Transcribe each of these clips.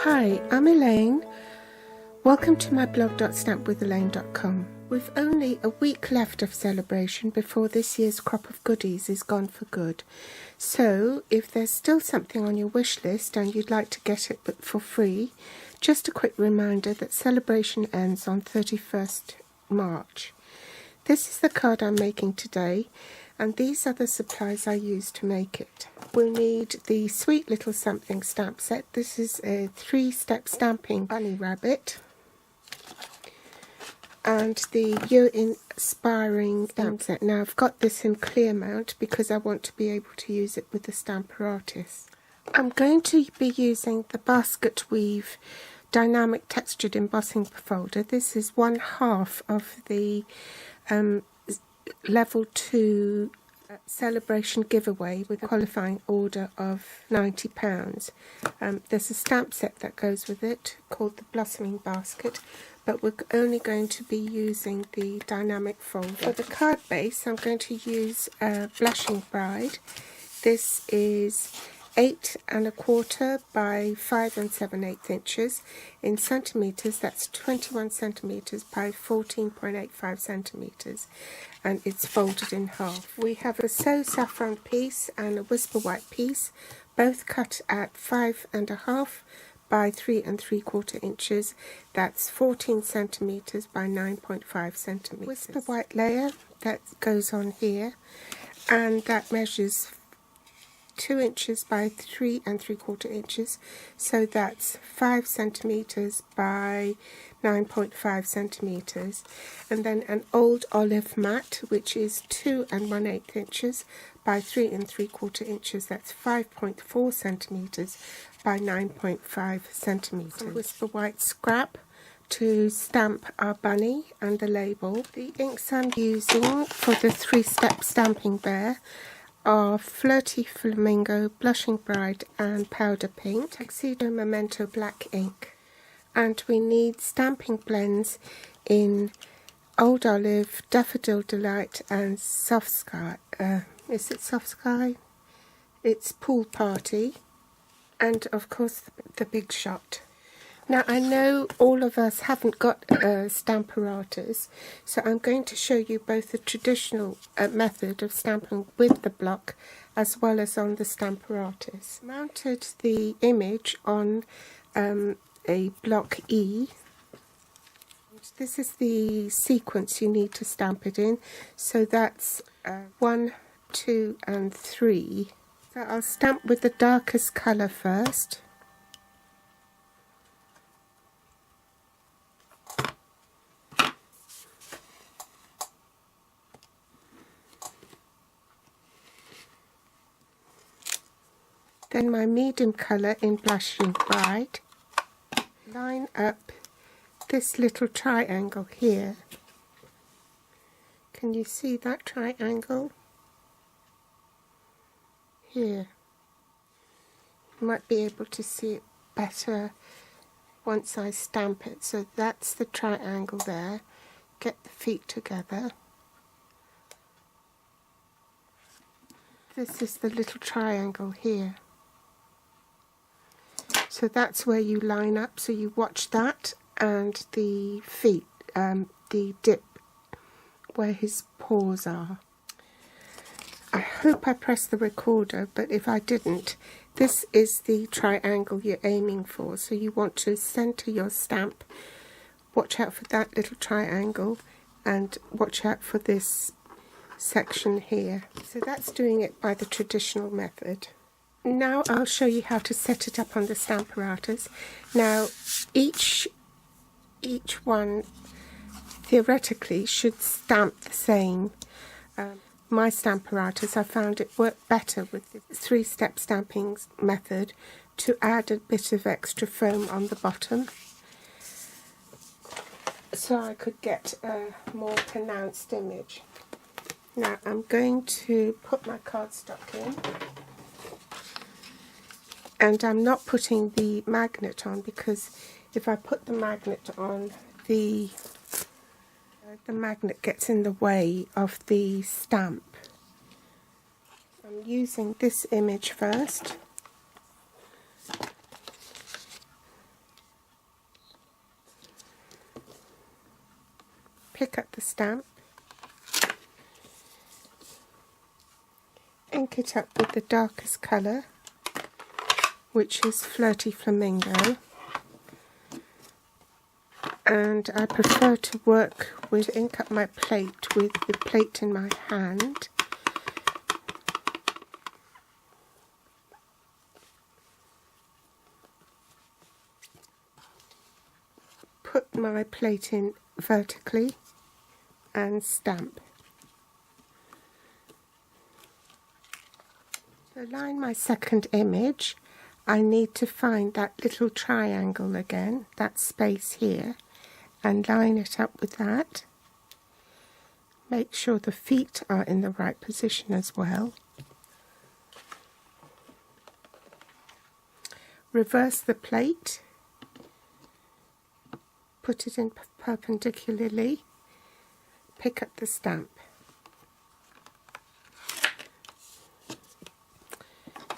Hi, I'm Elaine. Welcome to my blog.stampwithelaine.com. We've only a week left of Sale-A-Bration before this year's crop of goodies is gone for good. So if there's still something on your wish list and you'd like to get it but for free, just a quick reminder that Sale-A-Bration ends on 31st March. This is the card I'm making today, and these are the supplies I used to make it. We'll need the Sweet Little Something stamp set. This is a 3-step stamping bunny rabbit, and the You're Inspiring stamp set. Now I've got this in clear mount because I want to be able to use it with the Stamper Artist. I'm going to be using the Basket Weave Dynamic Textured Embossing folder. This is 1/2 of the level 2 Sale-A-Bration giveaway with a qualifying order of £90. There's a stamp set that goes with it called the Blossoming Basket, but we're only going to be using the dynamic folder. For the card base, I'm going to use Blushing Bride. This is 8 1/4 by 5 7/8 inches. In centimetres, that's 21 centimetres by 14.85 centimetres, and it's folded in half. We have a So Saffron piece and a Whisper White piece, both cut at 5 1/2 by 3 3/4 inches. That's 14 centimetres by 9.5 centimetres. Whisper White layer that goes on here, and that measures 2 inches by 3 3/4 inches, so that's 5 centimetres by 9.5 centimetres. And then an Old Olive Matte, which is 2 1/8 inches by 3 3/4 inches, that's 5.4 centimetres by 9.5 centimetres. Whisper White scrap to stamp our bunny and the label. The inks I'm using for the 3-step stamping bear are Flirty Flamingo, Blushing Bride and Powder Pink, Tuxedo Memento Black ink. And we need stamping blends in Old Olive, Daffodil Delight and Soft Sky. Is it Soft Sky? It's Pool Party. And of course the Big Shot. Now I know all of us haven't got a Stamper Artist, so I'm going to show you both the traditional method of stamping with the block as well as on the Stamper Artist. Mounted the image on a block E. This is the sequence you need to stamp it in, so that's 1, 2 and 3. So I'll stamp with the darkest colour first. Then my medium colour in Blushing Bride. Line up this little triangle here. Can you see that triangle? Here. You might be able to see it better once I stamp it. So that's the triangle there. Get the feet together. This is the little triangle here. So that's where you line up, so you watch that and the feet, the dip where his paws are. I hope I pressed the recorder, but if I didn't, this is the triangle you're aiming for. So you want to center your stamp, watch out for that little triangle, and watch out for this section here. So that's doing it by the traditional method. Now I'll show you how to set it up on the Stamper Artist. Now each one theoretically should stamp the same. My Stamper Artist, I found it worked better with the 3-step stamping method to add a bit of extra foam on the bottom, so I could get a more pronounced image. Now I'm going to put my cardstock in. And I'm not putting the magnet on, because if I put the magnet on, the magnet gets in the way of the stamp. I'm using this image first. the stamp, ink it up with the darkest colour, which is Flirty Flamingo, and I prefer to work with ink up my plate with the plate in my hand. Put my plate in vertically and stamp. To align my second image, I need to find that little triangle again, that space here, and line it up with that. Make sure the feet are in the right position as well. Reverse the plate, put it in perpendicularly, pick up the stamp.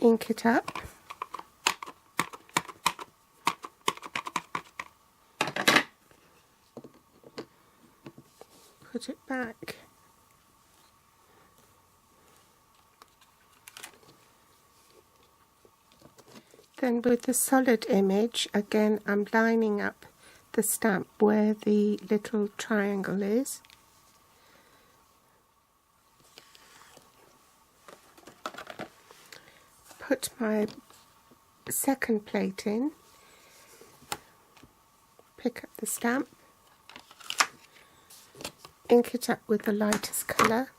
Ink it up. Put it back. Then with the solid image, again I'm lining up the stamp where the little triangle is. Put my second plate in, pick up the stamp, ink it up with the lightest colour,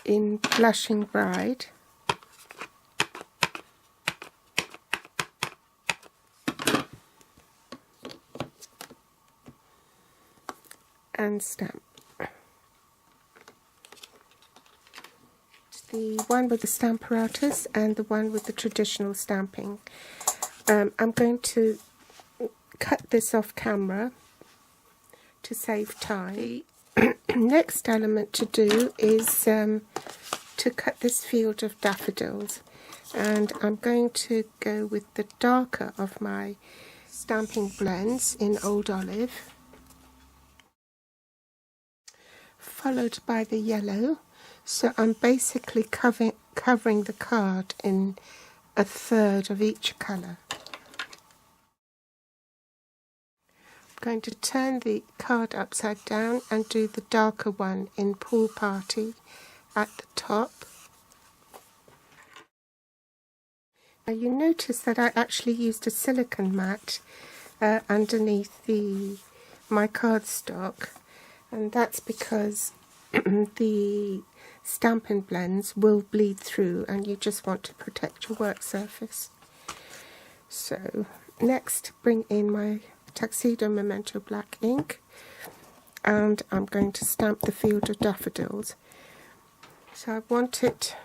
in Blushing Bride, and stamp. The one with the Stamparatus and the one with the traditional stamping. I'm going to cut this off camera to save time. The next element to do is to cut this field of daffodils, and I'm going to go with the darker of my stamping blends in Old Olive, followed by the yellow. So I'm basically covering the card in a third of each colour. I'm going to turn the card upside down and do the darker one in Pool Party at the top. Now you notice that I actually used a silicone mat underneath my cardstock, and that's because the Stampin' blends will bleed through and you just want to protect your work surface. So next, bring in my Tuxedo Memento black ink, and I'm going to stamp the field of daffodils. So I want it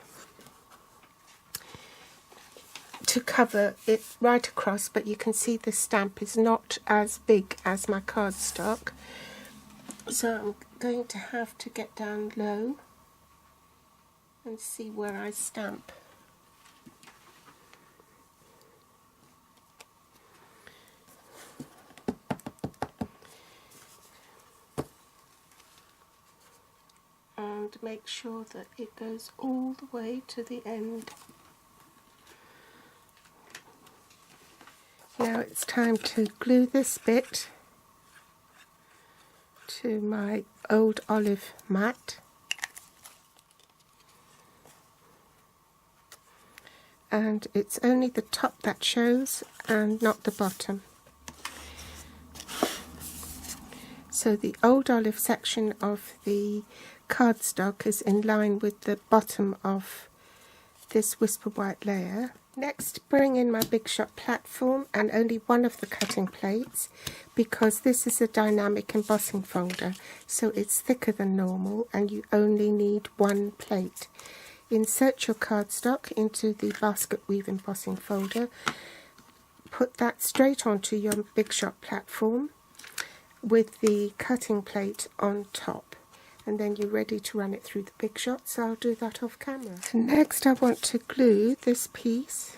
to cover it right across, but you can see the stamp is not as big as my cardstock, so I'm going to have to get down low and see where I stamp. And make sure that it goes all the way to the end. Now it's time to glue this bit to my Old Olive mat. And it's only the top that shows and not the bottom. So the Old Olive section of the cardstock is in line with the bottom of this Whisper White layer. Next, bring in my Big Shot platform and only one of the cutting plates, because this is a dynamic embossing folder, so it's thicker than normal and you only need one plate. Insert your cardstock into the basket weave embossing folder, put that straight onto your Big Shot platform with the cutting plate on top, and then you're ready to run it through the Big Shot, so I'll do that off camera. So next I want to glue this piece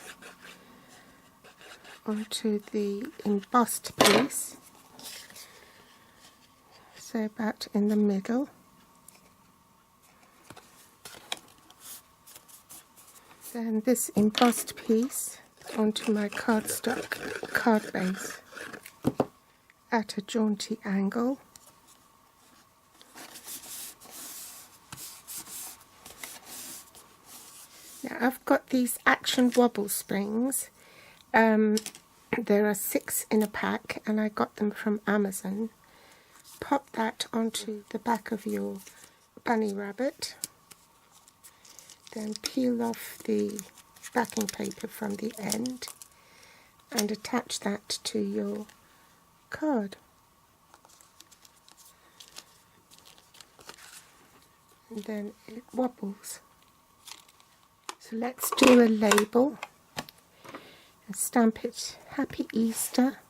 onto the embossed piece, so about in the middle. Then this embossed piece onto my cardstock card base at a jaunty angle. Now I've got these Action Wobble springs. There are 6 in a pack and I got them from Amazon. Pop that onto the back of your bunny rabbit. Then peel off the backing paper from the end and attach that to your card. And then it wobbles. So let's do a label and stamp it Happy Easter.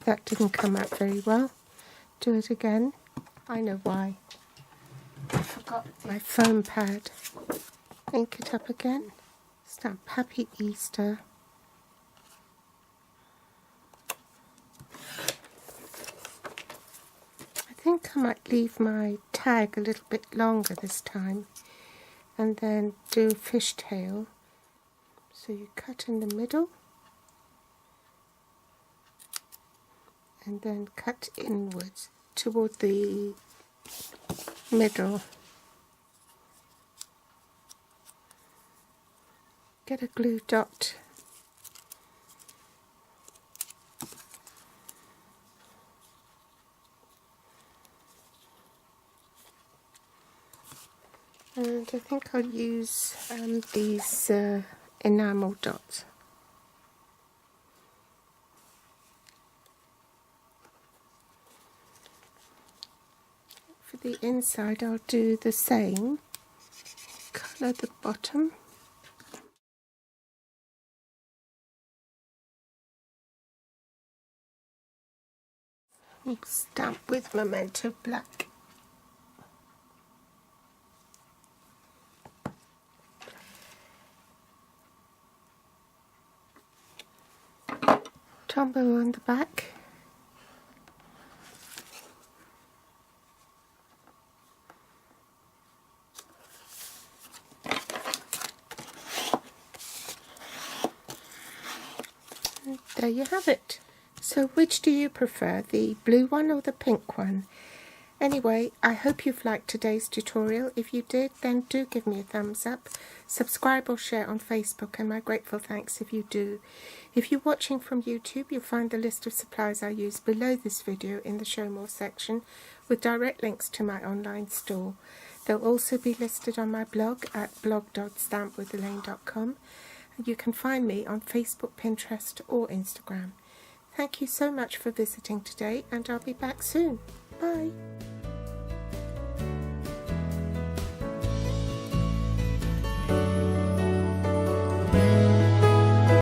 That didn't come out very well. Do it again. I know why. I forgot my foam pad. Ink it up again. Stamp Happy Easter. I think I might leave my tag a little bit longer this time and then do fishtail. So you cut in the middle and then cut inwards toward the middle. Get a glue dot. And I think I'll use these enamel dots. For the inside I'll do the same. Colour the bottom. And stamp with Memento Black. Tombow on the back. And there you have it. So which do you prefer, the blue one or the pink one? Anyway, I hope you've liked today's tutorial. If you did, then do give me a thumbs up. Subscribe or share on Facebook, and my grateful thanks if you do. If you're watching from YouTube, you'll find the list of supplies I use below this video in the Show More section, with direct links to my online store. They'll also be listed on my blog at blog.stampwithelaine.com, and you can find me on Facebook, Pinterest or Instagram. Thank you so much for visiting today, and I'll be back soon. Bye.